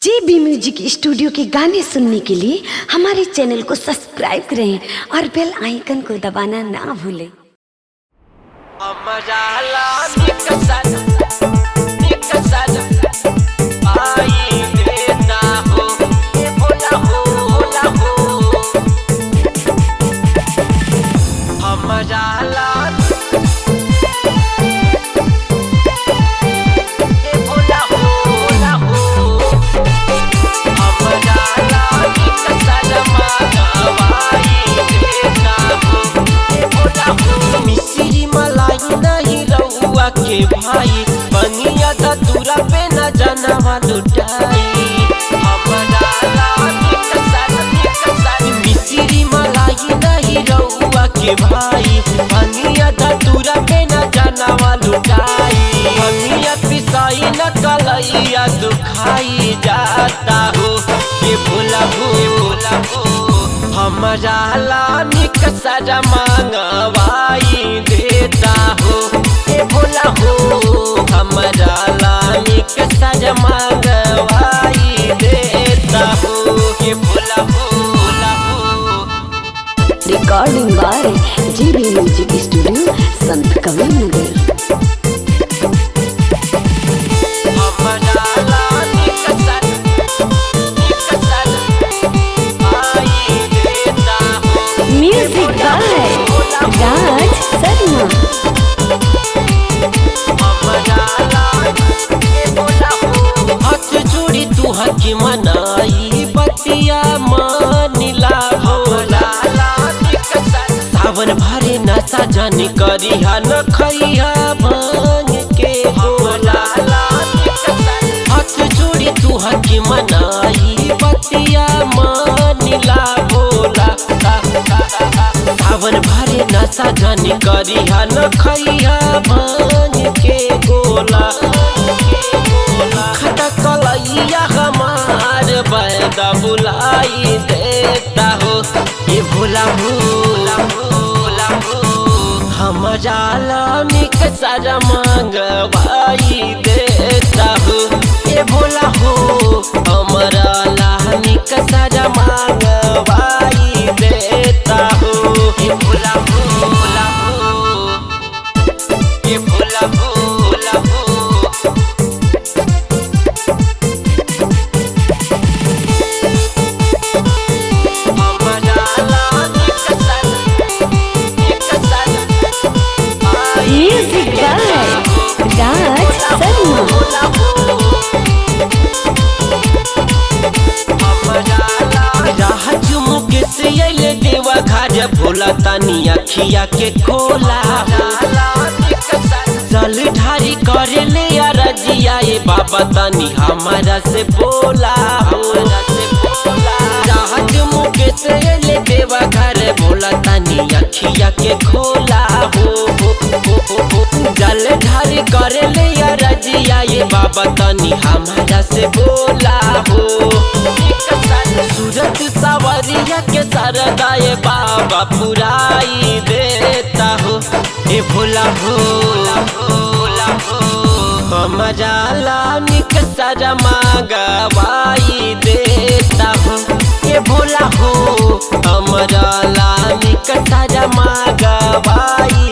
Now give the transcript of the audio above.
JB music studio के गाने सुनने के लिए हमारे चैनल को सब्सक्राइब करें और बेल आइकन को दबाना ना भूलें। के भाई बनिया धतूरा पे न जानवा लुटाई मिश्री मलाई नहीं रउआ के भाई बनिया धतूरा पे न जानवा लुटाई बनिया पिसाई न कलैया दुखाई जाता हो ये भोला हो हमारा लामी कसरा मांगवाई देता हो ये भोला हो हमारा लामी कसरा मांगवाई देता हो ये भोला हो recording by JB music studio Sant Kabir Nagar. Music by Raj Sharma. हाथ जोड़ी तू हकी मनाई बतिया मानिला भोला सावन भरे नशा जानी करिहा न खइहा भांग के भोला हाथ जोड़ी तू हकी मनाई बतिया मानिला भोला सावन भरे नशा जानी करिहा न खइहा भांग के गोला खटा कलैया हमार बैदा बुलाई देता हो ये भोला हमारा लामी कसरा मांगवाई देता हो ये भोला हो हमारा लामी कसरा मांगवाई देता हो ये भोला ये भोला हो म्यूजिक बाय राज शर्मा। देवा खाजा भोला तानी अखिया के खोला जल ढारी करे ले रजिया ये बाबा तानी हमारा से बोला जहाज मुके से ले देवा घर भोला तानी अखिया के खोला जल ढारी करे ले रजिया ये बाबा तानी हमारा से बोला हो सूरत सवरिया के सरदा ये बाबा पुराई देता हो ये भोला हो हमारा लामी कसरा मांगवाई देता हो ये भोला हो हमारा लामी कसरा मांगवाई